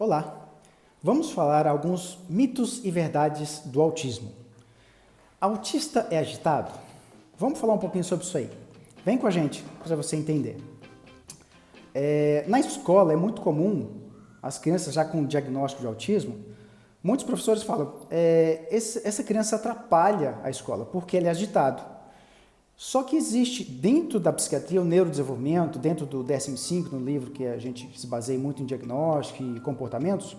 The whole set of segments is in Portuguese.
Olá, vamos falar alguns mitos e verdades do autismo. Autista é agitado? Vamos falar um pouquinho sobre isso aí. Vem com a gente para você entender. Na escola é muito comum, as crianças já com diagnóstico de autismo, muitos professores falam, essa criança atrapalha a escola porque ele é agitado. Só que existe dentro da psiquiatria o neurodesenvolvimento, dentro do DSM-5, no livro que a gente se baseia muito em diagnóstico e comportamentos,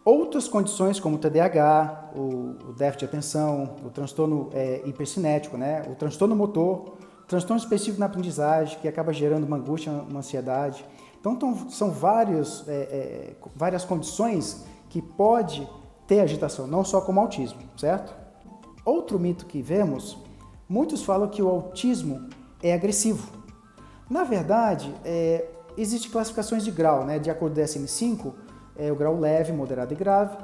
outras condições como o TDAH, o déficit de atenção, o transtorno hipercinético, né? O transtorno motor, transtorno específico na aprendizagem, que acaba gerando uma angústia, uma ansiedade. Então são várias condições que pode ter agitação, não só como autismo, certo? Outro mito que vemos, muitos falam que o autismo é agressivo. Na verdade, existem classificações de grau, né? De acordo com o DSM-5, o grau leve, moderado e grave,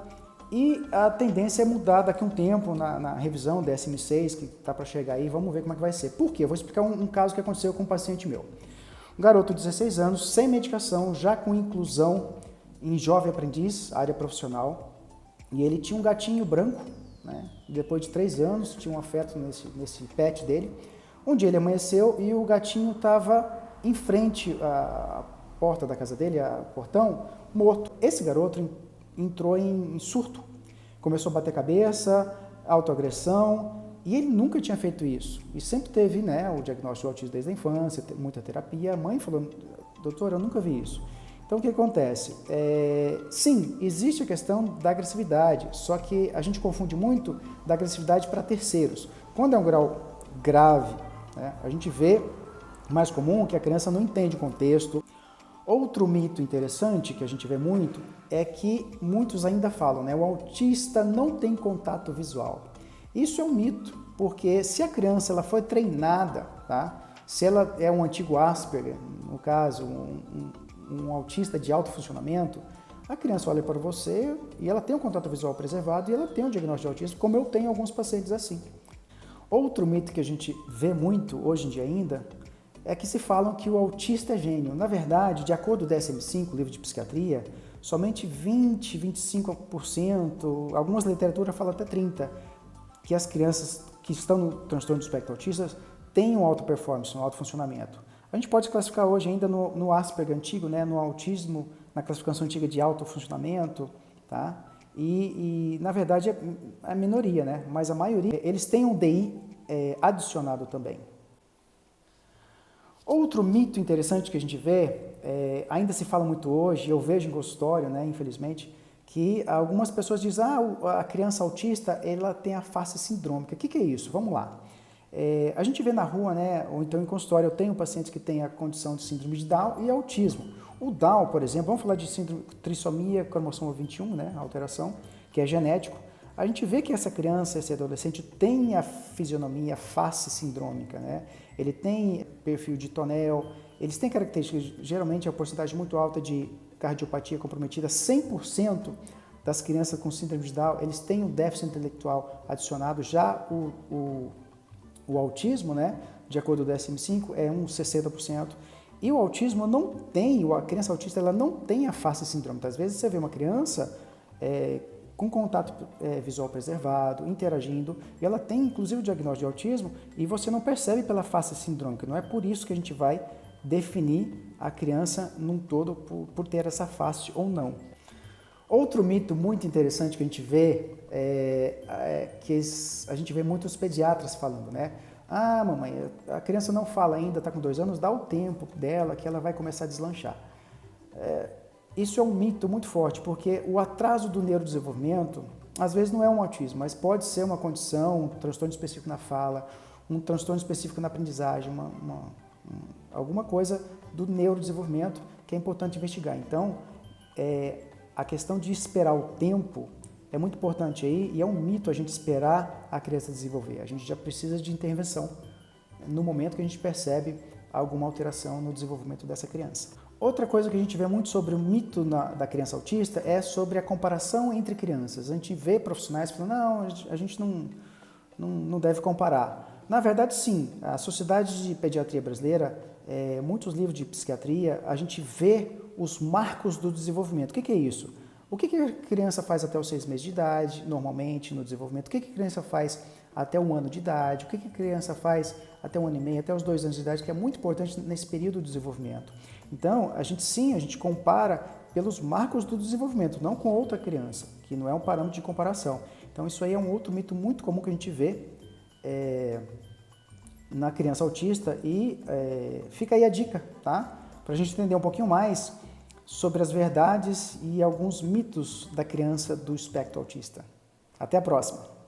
e a tendência é mudar daqui a um tempo na revisão DSM-6, que está para chegar aí, vamos ver como é que vai ser. Por quê? Eu vou explicar um caso que aconteceu com um paciente meu. Um garoto de 16 anos, sem medicação, já com inclusão em jovem aprendiz, área profissional, e ele tinha um gatinho branco, né? Depois de 3 anos, tinha um afeto nesse pet dele. Um dia ele amanheceu e o gatinho estava em frente à porta da casa dele, o portão, morto. Esse garoto entrou em surto, começou a bater cabeça, autoagressão, e ele nunca tinha feito isso. E sempre teve, né, o diagnóstico de autismo desde a infância, muita terapia. A mãe falou, doutor, eu nunca vi isso. Então o que acontece? Sim, existe a questão da agressividade, só que a gente confunde muito da agressividade para terceiros. Quando é um grau grave, né, a gente vê mais comum que a criança não entende o contexto. Outro mito interessante que a gente vê muito é que muitos ainda falam, né? O autista não tem contato visual. Isso é um mito, porque se a criança ela foi treinada, tá? Se ela é um antigo Asperger, no caso, um autista de alto funcionamento, a criança olha para você e ela tem um contato visual preservado e ela tem um diagnóstico de autismo, como eu tenho alguns pacientes assim. Outro mito que a gente vê muito hoje em dia ainda é que se falam que o autista é gênio. Na verdade, de acordo com o DSM-5, livro de psiquiatria, somente 20, 25%, algumas literaturas falam até 30%, que as crianças que estão no transtorno do espectro autista têm um alto performance, um alto funcionamento. A gente pode classificar hoje ainda no Asperger antigo, né, no autismo, na classificação antiga de alto funcionamento, tá? E na verdade é a minoria, né? Mas a maioria, eles têm um DI adicionado também. Outro mito interessante que a gente vê, ainda se fala muito hoje, eu vejo em consultório, né, infelizmente, que algumas pessoas dizem, a criança autista, ela tem a face sindrômica. O que é isso? Vamos lá. A gente vê na rua, né, ou então em consultório, eu tenho pacientes que têm a condição de síndrome de Down e autismo. O Down, por exemplo, vamos falar de síndrome trissomia cromossomo 21, né, alteração, que é genético. A gente vê que essa criança, esse adolescente tem a fisionomia, face sindrômica, né? Ele tem perfil de tonel, eles têm características, geralmente a porcentagem muito alta de cardiopatia comprometida, 100% das crianças com síndrome de Down, eles têm um déficit intelectual adicionado, já o autismo, né, de acordo com o DSM-5, é uns 60%. E o autismo não tem, a criança autista ela não tem a face sindrômica. Às vezes você vê uma criança com contato visual preservado, interagindo, e ela tem inclusive o diagnóstico de autismo e você não percebe pela face sindrômica. Não é por isso que a gente vai definir a criança num todo por ter essa face ou não. Outro mito muito interessante que a gente vê que a gente vê muitos pediatras falando, né? Ah, mamãe, a criança não fala ainda, está com 2 anos, dá o tempo dela que ela vai começar a deslanchar. Isso é um mito muito forte, porque o atraso do neurodesenvolvimento, às vezes não é um autismo, mas pode ser uma condição, um transtorno específico na fala, um transtorno específico na aprendizagem, alguma coisa do neurodesenvolvimento que é importante investigar. Então, a questão de esperar o tempo é muito importante aí, e é um mito a gente esperar a criança desenvolver. A gente já precisa de intervenção no momento que a gente percebe alguma alteração no desenvolvimento dessa criança. Outra coisa que a gente vê muito sobre o mito da criança autista é sobre a comparação entre crianças. A gente vê profissionais falando, não, a gente não deve comparar. Na verdade, sim, a Sociedade de Pediatria Brasileira muitos livros de psiquiatria, a gente vê os marcos do desenvolvimento. O que é isso? O que a criança faz até os 6 meses de idade, normalmente, no desenvolvimento? O que a criança faz até 1 ano de idade? O que a criança faz até 1 ano e meio, até os 2 anos de idade, que é muito importante nesse período de desenvolvimento. Então, a gente compara pelos marcos do desenvolvimento, não com outra criança, que não é um parâmetro de comparação. Então, isso aí é um outro mito muito comum que a gente vê na criança autista e fica aí a dica, tá? Para a gente entender um pouquinho mais sobre as verdades e alguns mitos da criança do espectro autista. Até a próxima!